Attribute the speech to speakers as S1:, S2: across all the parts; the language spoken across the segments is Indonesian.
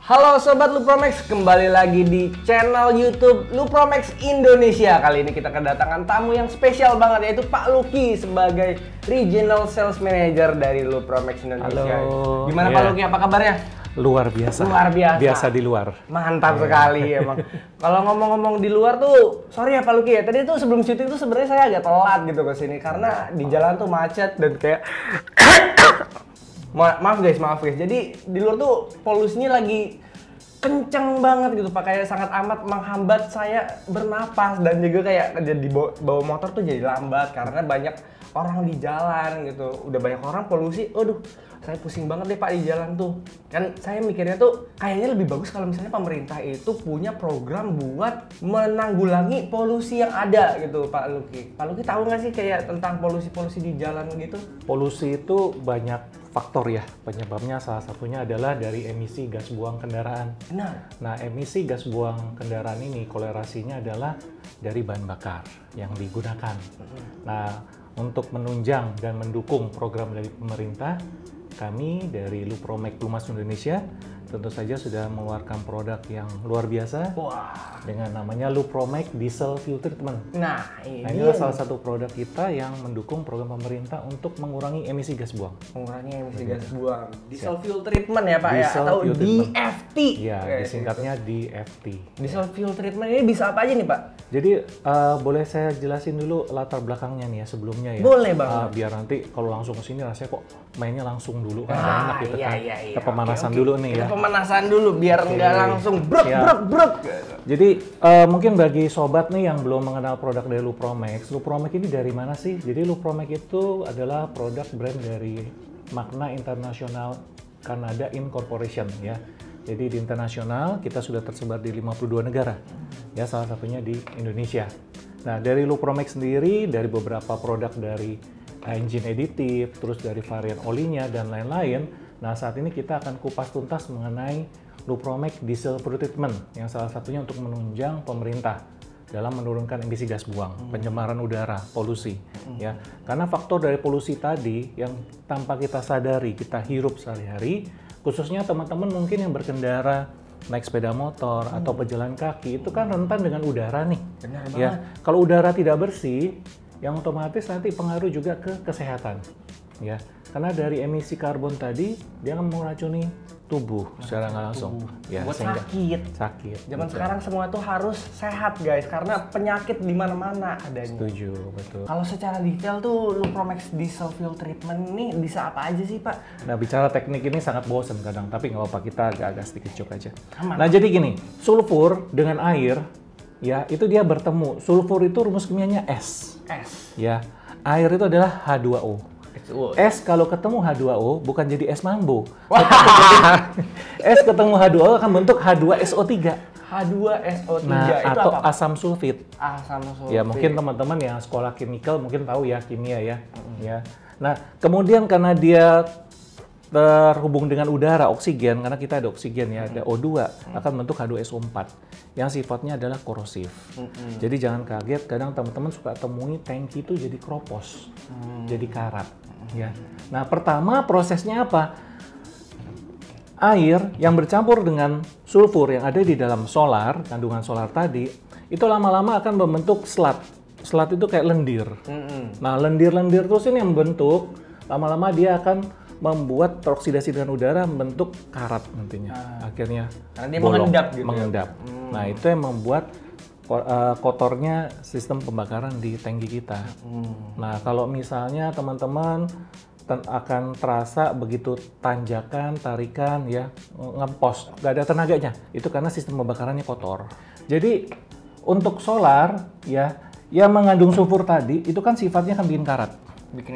S1: Halo Sobat Lupromex, kembali lagi di channel YouTube Lupromex Indonesia. Kali ini kita kedatangan tamu yang spesial banget, yaitu Pak Lucky sebagai Regional Sales Manager dari Lupromex Indonesia.
S2: Halo.
S1: Gimana Pak Lucky, apa kabarnya?
S2: Luar biasa.
S1: Luar biasa.
S2: Biasa di luar.
S1: Mantap sekali emang. Kalau ngomong-ngomong di luar tuh, sorry ya Pak Lucky ya. Tadi tuh sebelum syuting tuh sebenarnya saya agak telat gitu ke sini karena di jalan tuh macet dan kayak maaf guys. Jadi di luar tuh polusinya lagi kenceng banget gitu Pak, kayak sangat amat menghambat saya bernapas dan juga kayak jadi bawa motor tuh jadi lambat karena banyak orang di jalan gitu. Udah banyak orang polusi, aduh saya pusing banget deh Pak di jalan tuh. Kan saya mikirnya tuh kayaknya lebih bagus kalau misalnya pemerintah itu punya program buat menanggulangi polusi yang ada gitu Pak Lucky. Pak Lucky tahu nggak sih kayak tentang polusi-polusi di jalan gitu?
S2: Polusi itu banyak faktor ya, penyebabnya salah satunya adalah dari emisi gas buang kendaraan.
S1: Benar.
S2: Nah, emisi gas buang kendaraan ini kolerasinya adalah dari bahan bakar yang digunakan. Nah, untuk menunjang dan mendukung program dari pemerintah, kami dari Lupromex Plumas Indonesia tentu saja sudah mengeluarkan produk yang luar biasa.
S1: Wah.
S2: Dengan namanya Lupromex Diesel Fuel Treatment.
S1: Nah,
S2: Inilah salah satu produk kita yang mendukung program pemerintah untuk mengurangi emisi gas buang.
S1: Mengurangi emisi gas buang. Diesel Fuel Treatment ya Pak
S2: Diesel
S1: ya? Atau
S2: Fuel Treatment.
S1: DFT.
S2: Ya, disingkatnya DFT.
S1: Diesel Fuel Treatment ini bisa apa aja nih Pak?
S2: Jadi boleh saya jelasin dulu latar belakangnya nih ya sebelumnya ya.
S1: Boleh banget.
S2: Biar nanti kalau langsung ke sini rasanya kok mainnya langsung dulu kan nggak enak gitu kan.
S1: Iya.
S2: Kita pemanasan
S1: Oke.
S2: dulu nih
S1: Kita
S2: ya.
S1: pemanasan dulu biar nggak langsung brek.
S2: Jadi mungkin bagi sobat nih yang belum mengenal produk dari Lupromex ini dari mana sih? Jadi Lupromex itu adalah produk brand dari Magna International Canada Incorporation ya. Jadi di internasional kita sudah tersebar di 52 negara. Ya, salah satunya di Indonesia. Nah, dari Lupromex sendiri dari beberapa produk dari engine additive, terus dari varian olinya dan lain-lain. Nah, saat ini kita akan kupas tuntas mengenai Lupromex Diesel Fuel Treatment yang salah satunya untuk menunjang pemerintah dalam menurunkan emisi gas buang, pencemaran udara, polusi. Ya, karena faktor dari polusi tadi yang tanpa kita sadari kita hirup sehari-hari, khususnya teman-teman mungkin yang berkendara naik sepeda motor atau pejalan kaki itu kan rentan dengan udara nih.
S1: Benar banget.
S2: Ya, kalau udara tidak bersih, yang otomatis nanti pengaruh juga ke kesehatan. Ya, karena dari emisi karbon tadi dia akan meracuni tubuh secara nggak langsung. Ya,
S1: Buat
S2: sehingga
S1: sakit. Zaman
S2: betul.
S1: sekarang semua tuh harus sehat guys, karena penyakit di mana-mana adanya.
S2: Setuju, betul.
S1: Kalau secara detail tuh Lupromex Diesel Fuel Treatment ini bisa apa aja sih Pak?
S2: Nah, bicara teknik ini sangat bosan kadang, tapi nggak apa-apa, kita agak-agak sedikit cok aja.
S1: Aman.
S2: Nah, jadi gini, sulfur dengan air, ya itu dia bertemu. Sulfur itu rumus kimianya S. Ya, air itu adalah H2O. S kalau ketemu H2O bukan jadi es mambo. S ketemu H2O akan bentuk H2SO3.
S1: H2SO3
S2: Nah,
S1: itu
S2: atau
S1: apa?
S2: asam sulfit.
S1: Asam sulfit.
S2: Ya, mungkin teman-teman yang sekolah kimia mungkin tahu ya kimia ya. Ya. Nah, kemudian karena dia terhubung dengan udara, oksigen, karena kita ada oksigen ya, ada O2, akan bentuk H2SO4 yang sifatnya adalah korosif. Jadi jangan kaget, kadang teman-teman suka temui tangki itu jadi kropos, jadi karat. Ya. Nah, pertama prosesnya apa? Air yang bercampur dengan sulfur yang ada di dalam solar, kandungan solar tadi, itu lama-lama akan membentuk selat. Selat itu kayak lendir. Nah, lendir-lendir terus ini yang membentuk, lama-lama dia akan membuat teroksidasi dengan udara membentuk karat nantinya. Akhirnya
S1: Karena dia
S2: bolong,
S1: mengendap gitu.
S2: mengendap. Nah, itu yang membuat kotornya sistem pembakaran di tangki kita. Nah, kalau misalnya teman-teman akan terasa begitu tanjakan, tarikan, ya ngempos, nggak ada tenaganya. Itu karena sistem pembakarannya kotor. Jadi untuk solar, ya yang mengandung sulfur tadi, itu kan sifatnya kan bikin karat.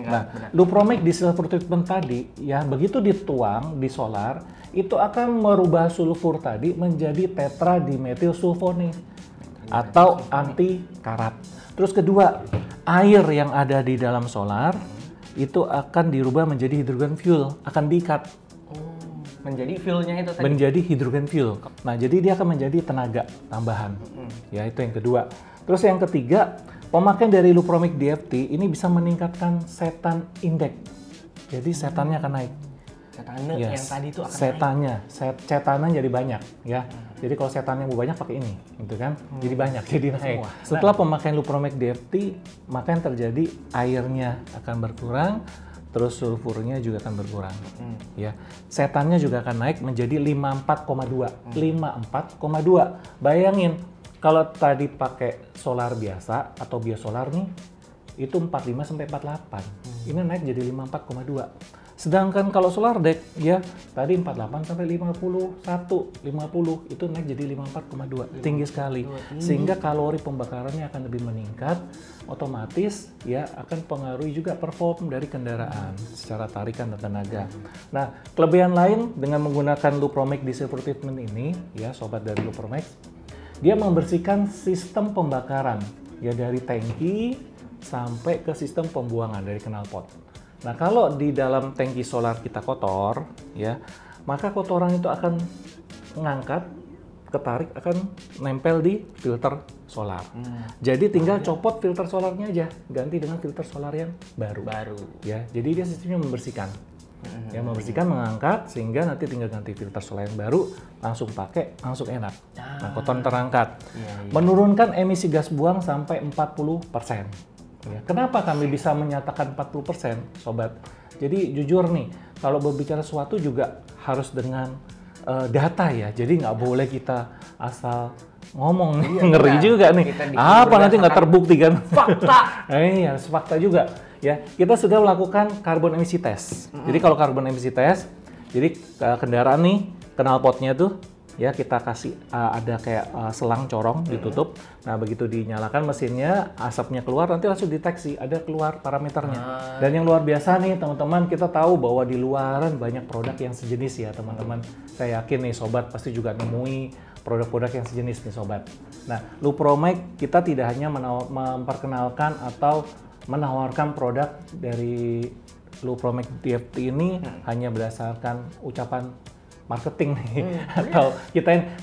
S2: Nah, Lupromex Diesel Fuel Treatment tadi, ya begitu dituang di solar, itu akan merubah sulfur tadi menjadi tetradimetil sulfonate atau anti karat. Terus kedua, air yang ada di dalam solar itu akan dirubah menjadi hidrogen fuel, akan diikat.
S1: Menjadi fuelnya itu tadi?
S2: Menjadi hidrogen fuel. Nah, jadi dia akan menjadi tenaga tambahan. Ya, itu yang kedua. Terus yang ketiga, pemakaian dari Lupromex DFT ini bisa meningkatkan setan index. Jadi setannya akan naik.
S1: Cetane
S2: Yes.
S1: yang tadi itu akan
S2: setannya, cetanan jadi banyak ya. Jadi kalau setannya mau banyak pakai ini, gitu kan? Jadi banyak, jadi naik.
S1: Wah,
S2: Setelah pemakaian Lupromax DFT, maka yang terjadi airnya akan berkurang, terus sulfurnya juga akan berkurang. Ya, setannya juga akan naik menjadi 54,2. 54,2. Bayangin kalau tadi pakai solar biasa atau biosolar nih, itu 45 sampai 48. Ini naik jadi 54,2. Sedangkan kalau solar deck ya tadi 48 sampai 50 itu naik jadi 54,2. Tinggi sekali. Sehingga kalori pembakarannya akan lebih meningkat, otomatis ya akan pengaruhi juga perform dari kendaraan secara tarikan dan tenaga. Nah, kelebihan lain dengan menggunakan Lupromax diesel treatment ini ya sobat dari Lupromax, dia membersihkan sistem pembakaran ya dari tangki sampai ke sistem pembuangan dari knalpot. Nah, kalau di dalam tangki solar kita kotor, ya, maka kotoran itu akan mengangkat, ketarik, akan nempel di filter solar. Jadi tinggal copot filter solarnya aja, ganti dengan filter solar yang baru. Ya, jadi dia sistemnya membersihkan. Ya, membersihkan, mengangkat, sehingga nanti tinggal ganti filter solar yang baru, langsung pakai, langsung enak. Nah, kotoran terangkat. Menurunkan emisi gas buang sampai 40%. Ya, kenapa kami bisa menyatakan 40%, sobat? Jadi jujur nih, kalau berbicara sesuatu juga harus dengan data ya. Jadi nggak boleh kita asal ngomong nih, ngeri juga nih. Apa nanti nggak terbukti kan?
S1: Fakta.
S2: Iya, fakta juga. Ya, kita sudah melakukan carbon emission test. Jadi kalau carbon emission test, jadi kendaraan nih, knalpotnya tuh ya kita kasih ada kayak selang corong ditutup. Nah, begitu dinyalakan mesinnya, asapnya keluar, nanti langsung deteksi ada keluar parameternya. Dan yang luar biasa nih teman-teman, kita tahu bahwa di luaran banyak produk yang sejenis ya teman-teman. Saya yakin nih sobat pasti juga nemui produk-produk yang sejenis nih sobat. Nah, Lupromax kita tidak hanya memperkenalkan atau menawarkan produk dari Lupromax DFT ini hanya berdasarkan ucapan marketing nih atau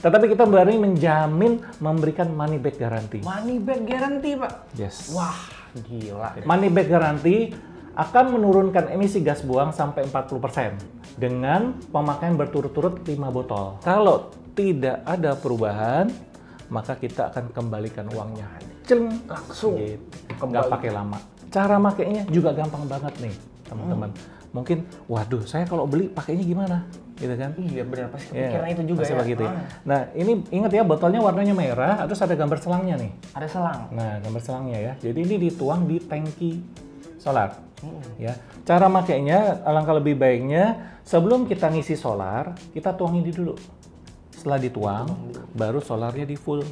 S2: tetapi kita berani menjamin memberikan money back guarantee.
S1: Money back guarantee, Pak.
S2: Yes.
S1: Wah, gila.
S2: Money back guarantee akan menurunkan emisi gas buang sampai 40% dengan pemakaian berturut-turut 5 botol. Kalau tidak ada perubahan, maka kita akan kembalikan uangnya.
S1: Langsung.
S2: Gitu. Nggak pakai lama. Cara makainya juga gampang banget nih, teman-teman. Mungkin, waduh, saya kalau beli pakainya gimana? Gitu kan?
S1: Iya benar, pasti kepikiran itu juga
S2: pasti
S1: ya.
S2: Begitu ya. Nah, ini ingat ya, botolnya warnanya merah, terus ada gambar selangnya nih.
S1: Ada selang.
S2: Nah, gambar selangnya ya. Jadi ini dituang di tangki solar. Ya. Cara makainya, alangkah lebih baiknya sebelum kita ngisi solar, kita tuangin dulu. Setelah dituang, baru solarnya di full.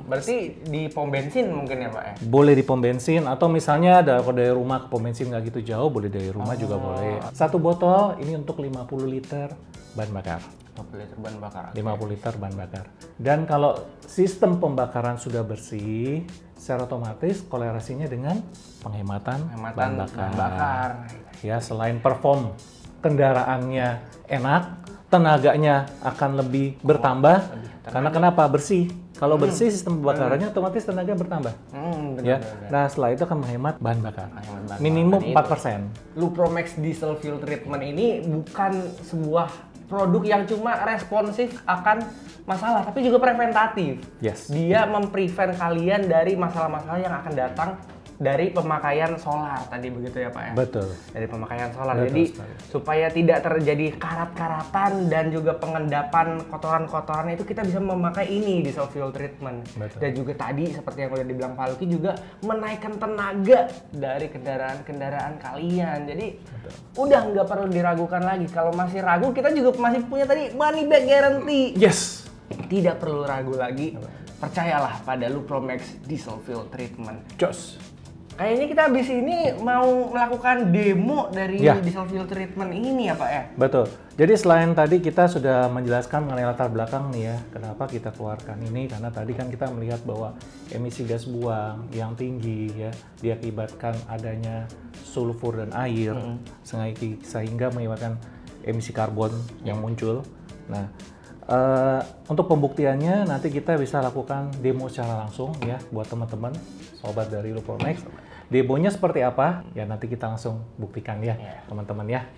S1: Berarti di pom bensin mungkin ya, Pak ya?
S2: Boleh di pom bensin, atau misalnya kalau dari rumah ke pom bensin nggak gitu jauh, boleh dari rumah juga boleh. Satu botol ini untuk 50 liter bahan bakar.
S1: 50 liter bahan bakar.
S2: 50 liter bahan bakar. Dan kalau sistem pembakaran sudah bersih, secara otomatis kolerasinya dengan penghematan bahan bakar. Ya, selain perform kendaraannya enak, tenaganya akan lebih bertambah. Karena kenapa? Bersih. Kalau bersih sistem pembakarannya otomatis tenaga bertambah. Ya. Nah, setelah itu akan menghemat bahan bakar. Minimum 4%.
S1: Lupromax Diesel Fuel Treatment ini bukan sebuah produk yang cuma responsif akan masalah, tapi juga preventatif.
S2: Yes.
S1: Dia memprevent kalian dari masalah-masalah yang akan datang dari pemakaian solar tadi, begitu ya Pak ya?
S2: Betul.
S1: Dari pemakaian solar.
S2: Betul
S1: Jadi
S2: sekali.
S1: supaya tidak terjadi karat-karatan dan juga pengendapan kotoran-kotoran itu, kita bisa memakai ini diesel fuel treatment.
S2: Betul.
S1: Dan juga tadi seperti yang udah dibilang Pak Luki, juga menaikkan tenaga dari kendaraan-kendaraan kalian. Jadi udah nggak perlu diragukan lagi. Kalau masih ragu, kita juga masih punya tadi money back guarantee.
S2: Yes.
S1: Tidak perlu ragu lagi. Percayalah pada Lupromax Diesel Fuel Treatment.
S2: Jos.
S1: Kayaknya kita habis ini mau melakukan demo dari diesel fuel treatment ini ya Pak ya?
S2: Betul. Jadi selain tadi kita sudah menjelaskan mengenai latar belakang nih ya, kenapa kita keluarkan ini, karena tadi kan kita melihat bahwa emisi gas buang yang tinggi ya diakibatkan adanya sulfur dan air, sehingga menyebabkan emisi karbon yang muncul. Nah, untuk pembuktiannya nanti kita bisa lakukan demo secara langsung ya buat teman-teman sobat dari Lupromax. Demonya seperti apa? Ya nanti kita langsung buktikan ya teman-teman ya.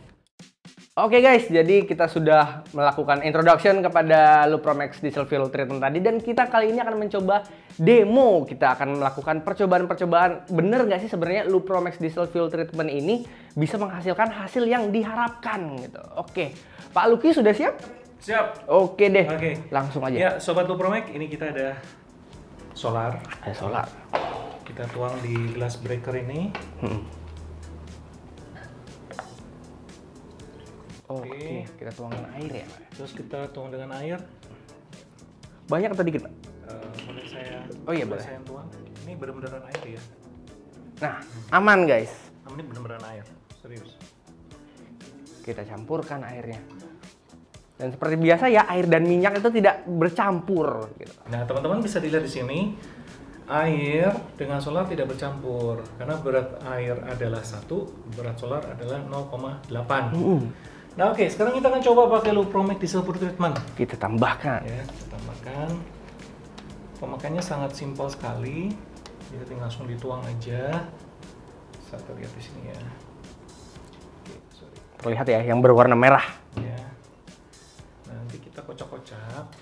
S1: Oke guys, jadi kita sudah melakukan introduction kepada Lupromex Diesel Fuel Treatment tadi, dan kita kali ini akan mencoba demo. Kita akan melakukan percobaan-percobaan. Bener nggak sih sebenarnya Lupromex Diesel Fuel Treatment ini bisa menghasilkan hasil yang diharapkan gitu. Oke, Pak Lucky sudah siap?
S2: Siap.
S1: Oke deh,
S2: Oke.
S1: langsung aja.
S2: Ya, Sobat Lupromex, ini kita ada solar.
S1: Ada solar.
S2: Kita tuang di glass breaker ini.
S1: Oke, kita tuangkan air ya.
S2: Terus kita tuang dengan air.
S1: Banyak atau dikit, Pak?
S2: Boleh saya?
S1: Oh iya, boleh.
S2: Saya tuang. Ini benar-benar air ya.
S1: Nah, aman guys.
S2: Ini benar-benar air, serius.
S1: Kita campurkan airnya. Dan seperti biasa ya, air dan minyak itu tidak bercampur gitu.
S2: Nah, teman-teman bisa dilihat di sini, air dengan solar tidak bercampur karena berat air adalah 1, berat solar adalah 0,8. Nah, oke, sekarang kita akan coba pakai Lupromex Diesel Fuel Treatment.
S1: Kita tambahkan.
S2: Ya, kita tambahkan. Pemakaiannya sangat simpel sekali. Kita tinggal langsung dituang aja. Bisa terlihat di sini ya. Oke, sorry.
S1: Terlihat ya, yang berwarna merah.
S2: Ya. Nanti kita kocok-kocok.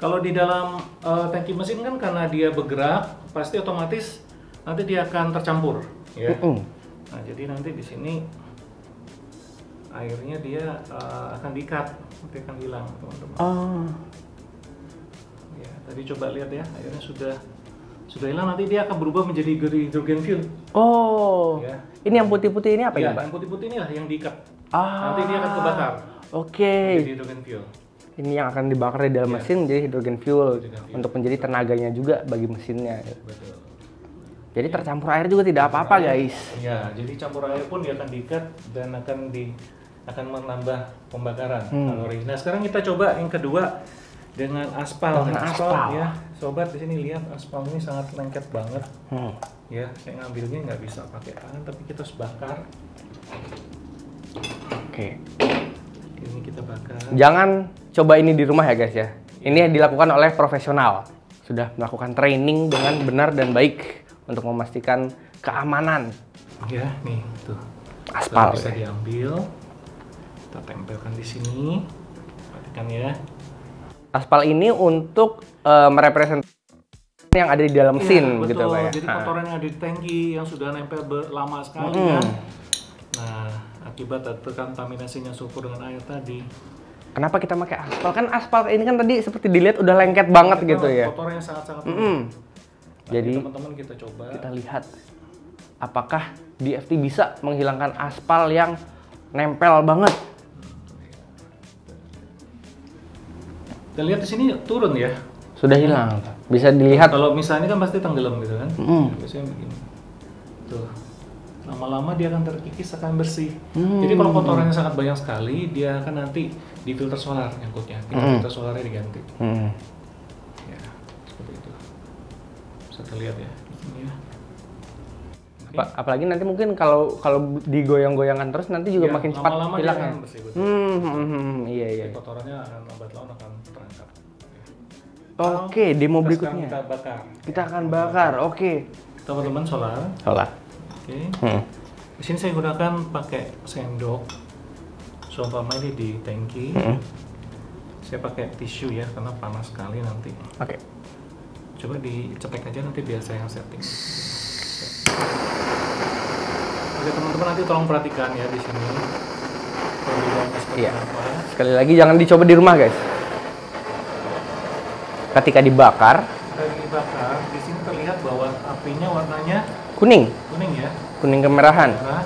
S2: Kalau di dalam tangki mesin kan karena dia bergerak, pasti otomatis nanti dia akan tercampur. Ya. Nah, jadi nanti di sini airnya dia akan di-cut, nanti akan hilang, teman-teman. Ya, tadi coba lihat ya, airnya sudah hilang, nanti dia akan berubah menjadi hydrogen fuel.
S1: Oh,
S2: Ya.
S1: Ini yang putih-putih ini apa
S2: Ya,
S1: ya, Pak?
S2: yang putih-putih inilah yang di-cut. Nanti dia akan kebakar.
S1: Oke.
S2: Jadi hydrogen fuel.
S1: Ini yang akan dibakar di dalam mesin menjadi hydrogen fuel, untuk menjadi tenaganya juga bagi mesinnya.
S2: Betul.
S1: Jadi tercampur air juga tidak apa-apa, guys.
S2: Ya, jadi campur air pun dia akan di-cut dan akan menambah pembakaran kalori. Nah, sekarang kita coba yang kedua dengan aspal.
S1: Dengan aspal.
S2: Ya, sobat di sini lihat aspal ini sangat lengket banget. Ya, saya ngambilnya nggak bisa pakai tangan, tapi kita harus bakar.
S1: Oke.
S2: Ini kita bakar.
S1: Jangan coba ini di rumah ya, guys ya. Ini dilakukan oleh profesional. Sudah melakukan training dengan benar dan baik untuk memastikan keamanan.
S2: Ya, nih tuh.
S1: Aspal
S2: Bisa
S1: ya.
S2: diambil. Kita tempelkan di sini. Perhatikan ya.
S1: Aspal ini untuk merepresentasikan yang ada di dalam mesin,
S2: betul.
S1: gitu Pak ya.
S2: Jadi kotoran yang ada di tangki yang sudah nempel lama sekali kan. Nah, akibat terkontaminasinya sulfur dengan air tadi.
S1: Kenapa kita pakai aspal? Kan aspal ini kan tadi seperti dilihat udah lengket banget gitu ya.
S2: Kotoran yang sangat-sangat
S1: Jadi
S2: teman-teman kita coba.
S1: kita lihat apakah DFT bisa menghilangkan aspal yang nempel banget.
S2: Kita lihat di sini turun ya.
S1: Sudah hilang. Bisa dilihat.
S2: Kalau misalnya kan pasti tenggelam gitu kan. Biasanya begini. Tuh. Lama-lama dia akan terkikis, akan bersih. Jadi kalau kotorannya sangat banyak sekali, dia akan nanti di filter solar nyangkutnya. Filter solarnya diganti. Ya, seperti itu. Bisa terlihat ya. Ini ya.
S1: Apalagi nanti mungkin kalau digoyang-goyangkan terus nanti juga makin cepat
S2: lama-lama dia
S1: hilangnya.
S2: akan bersih, betul.
S1: Iya.
S2: Jadi kotorannya akan lambat laun akan terangkat.
S1: Oke, demo
S2: Kita
S1: berikutnya.
S2: sekarang kita bakar.
S1: Kita akan bakar. Oke.
S2: Teman-teman solar.
S1: Solar.
S2: Oke. Di sini saya gunakan pakai sendok. Seumpama ini di tangki. Saya pakai tisu ya karena panas sekali nanti.
S1: Oke.
S2: Coba dicetek aja nanti biar saya yang setting. Oke teman-teman, nanti tolong perhatikan ya di sini. Perbedaannya seperti apa.
S1: Sekali lagi jangan dicoba di rumah, guys. Ketika dibakar,
S2: Di sini terlihat bahwa apinya warnanya
S1: kuning
S2: ya.
S1: kuning kemerahan.
S2: Merah.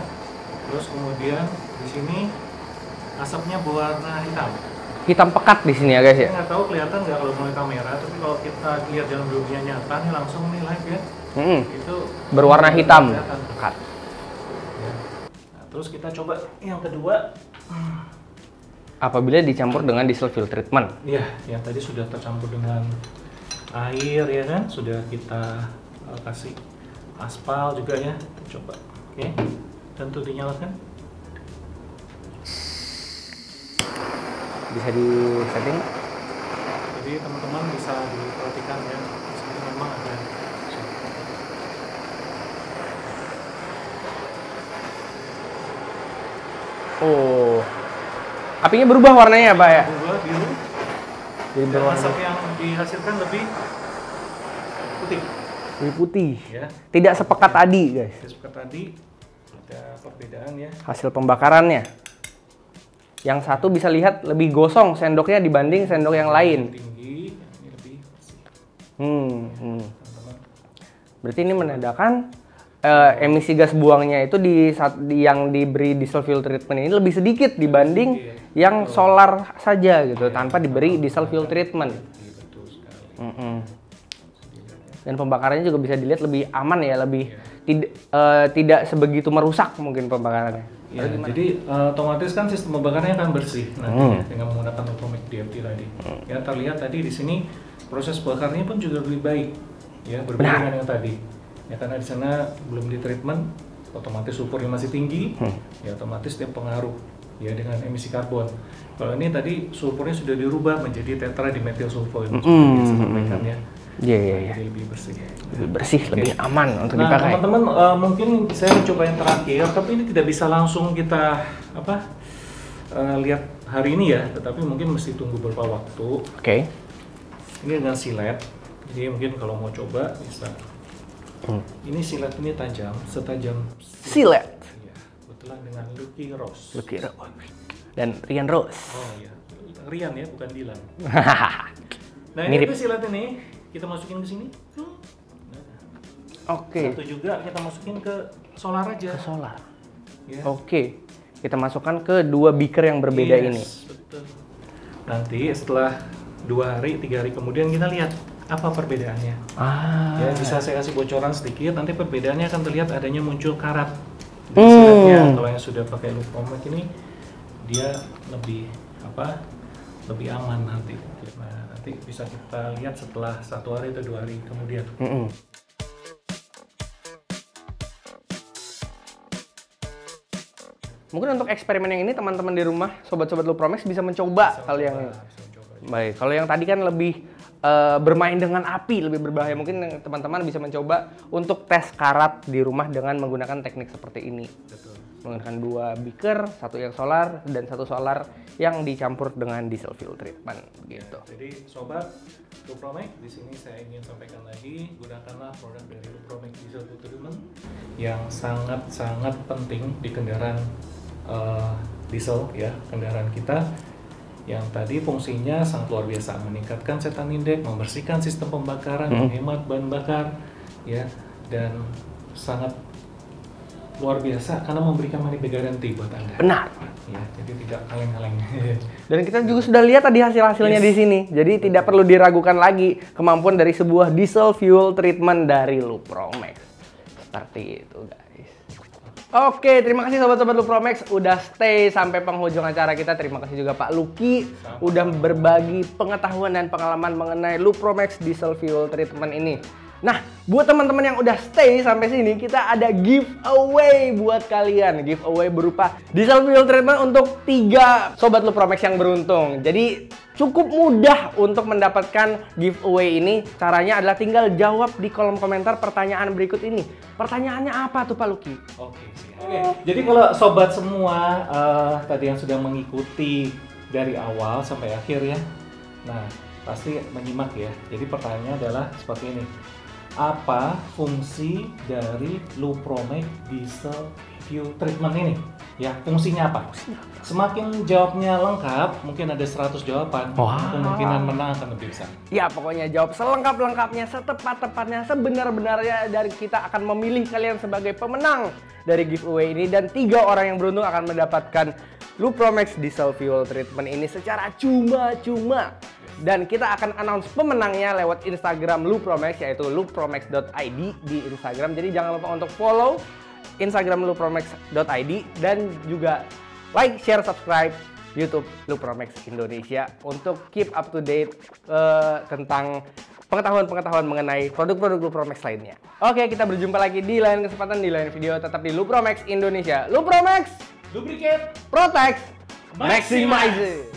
S2: Terus kemudian di sini asapnya berwarna
S1: Hitam pekat di sini ya, guys ya.
S2: Saya nggak tahu kelihatan nggak kalau melalui kamera, tapi kalau kita lihat dalam dunia nyata nih langsung nih live ya, itu
S1: Berwarna hitam
S2: kelihatan.
S1: pekat.
S2: Ya. Nah, terus kita coba yang kedua.
S1: Apabila dicampur dengan diesel fuel treatment.
S2: Iya, yang tadi sudah tercampur dengan air ya kan, sudah kita kasih aspal juga ya. Kita coba, oke, tentu dinyalakan.
S1: Bisa di setting.
S2: Jadi teman-teman bisa diperhatikan ya, di sini memang ada.
S1: Oh, Apinya berubah warnanya Pak ya?
S2: Berubah biru.
S1: Jadi
S2: Dan asap yang dihasilkan lebih putih.
S1: lebih putih.
S2: Ya.
S1: Tidak sepekat tadi guys.
S2: Seperti tadi ada perbedaan ya.
S1: Hasil pembakarannya. Yang satu bisa lihat lebih gosong sendoknya dibanding sendok yang lain.
S2: Tinggi, ini lebih bersih.
S1: Teman-teman.
S2: Teman-teman.
S1: Berarti ini menandakan emisi gas buangnya itu yang diberi diesel fuel treatment ini lebih sedikit dibanding yang solar saja gitu, tanpa diberi diesel fuel treatment.
S2: Betul sekali.
S1: Dan pembakarannya juga bisa dilihat lebih aman ya, lebih tidak sebegitu merusak mungkin pembakarannya.
S2: Ya, jadi otomatis kan sistem pembakarannya akan bersih nanti dengan menggunakan Lupromax DFT tadi. Ya, terlihat tadi di sini proses bakarnya pun juga lebih baik, ya berbeda dengan yang tadi. Ya, karena di sana belum di treatment, otomatis sulfurnya masih tinggi, ya otomatis dia pengaruh ya dengan emisi karbon. Kalau ini tadi sulfurnya sudah dirubah menjadi tetra dimetil sulfur yang biasa sampaikan ya.
S1: Iya.
S2: Jadi lebih bersih.
S1: Lebih bersih, lebih aman untuk
S2: Nah,
S1: dipakai.
S2: teman-teman mungkin saya mencoba yang terakhir, tapi ini tidak bisa langsung kita lihat hari ini ya, tetapi mungkin mesti tunggu beberapa waktu.
S1: Oke.
S2: Ini dengan silet, jadi mungkin kalau mau coba bisa. Ini silet ini tajam, setajam
S1: Silet.
S2: Iya, kebetulan dengan Lucky Rose.
S1: Lucky Rose. Dan Rian Rose.
S2: Oh iya, Rian ya, bukan Dilan. Nah,
S1: Mirip.
S2: ini silet ini kita masukin ke sini.
S1: Oke.
S2: Satu juga kita masukin ke solar aja.
S1: Ke solar.
S2: Ya.
S1: Oke. Kita masukkan ke dua beaker yang berbeda ini.
S2: Betul. Nanti setelah 2 hari, 3 hari kemudian kita lihat apa perbedaannya. Ya, bisa saya kasih bocoran sedikit. Nanti perbedaannya akan terlihat adanya muncul karat. Siletnya kalau yang sudah pakai Lupromax ini dia lebih lebih aman nanti. Nah, nanti bisa kita lihat setelah 1 hari atau 2 hari kemudian.
S1: Mungkin untuk eksperimen yang ini teman-teman di rumah, sobat-sobat Lupromax bisa mencoba kali yang ini. Baik, kalau yang tadi kan lebih bermain dengan api, lebih berbahaya. Mungkin teman-teman bisa mencoba untuk tes karat di rumah dengan menggunakan teknik seperti ini.
S2: Betul.
S1: Menggunakan 2 beaker, satu yang solar dan satu solar yang dicampur dengan diesel fuel treatment gitu.
S2: Jadi sobat Lupromax, di sini saya ingin sampaikan lagi, gunakanlah produk dari Lupromax diesel fuel treatment yang sangat-sangat penting di kendaraan diesel ya, kendaraan kita yang tadi fungsinya sangat luar biasa, meningkatkan setan index, membersihkan sistem pembakaran, menghemat bahan bakar ya, dan sangat luar biasa karena memberikan money back guarantee buat Anda.
S1: Benar.
S2: Ya, jadi tidak kaleng-kaleng.
S1: Dan kita juga sudah lihat tadi hasil-hasilnya di sini. Jadi tidak perlu diragukan lagi kemampuan dari sebuah diesel fuel treatment dari Lupromax. Seperti itu, guys. Oke, terima kasih sobat-sobat Lupromax udah stay sampai penghujung acara kita. Terima kasih juga Pak Lucky udah berbagi pengetahuan dan pengalaman mengenai Lupromax diesel fuel treatment ini. Nah, buat teman-teman yang udah stay sampai sini, kita ada giveaway buat kalian. Giveaway berupa diesel fuel treatment untuk 3 sobat Lupromax yang beruntung. Jadi cukup mudah untuk mendapatkan giveaway ini. Caranya adalah tinggal jawab di kolom komentar pertanyaan berikut ini. Pertanyaannya apa tuh Pak Lucky?
S2: Oke. Jadi kalau sobat semua tadi yang sudah mengikuti dari awal sampai akhir ya, nah pasti menyimak ya. Jadi pertanyaannya adalah seperti ini. Apa fungsi dari Lupromax diesel fuel treatment ini? Ya, fungsinya apa? Semakin jawabnya lengkap, mungkin ada 100 jawaban, kemungkinan menang akan lebih besar.
S1: Ya, pokoknya jawab selengkap-lengkapnya, setepat-tepatnya, sebenar-benarnya, dari kita akan memilih kalian sebagai pemenang dari giveaway ini, dan 3 orang yang beruntung akan mendapatkan Lupromax diesel fuel treatment ini secara cuma-cuma. Dan kita akan announce pemenangnya lewat Instagram Lupromax, yaitu lupromax.id di Instagram. Jadi jangan lupa untuk follow Instagram lupromax.id dan juga like, share, subscribe YouTube Lupromax Indonesia untuk keep up to date tentang pengetahuan-pengetahuan mengenai produk-produk Lupromax lainnya. Oke, kita berjumpa lagi di lain kesempatan, di lain video, tetap di Lupromax Indonesia. Lupromax,
S2: Lubricate,
S1: Protect, Maximize.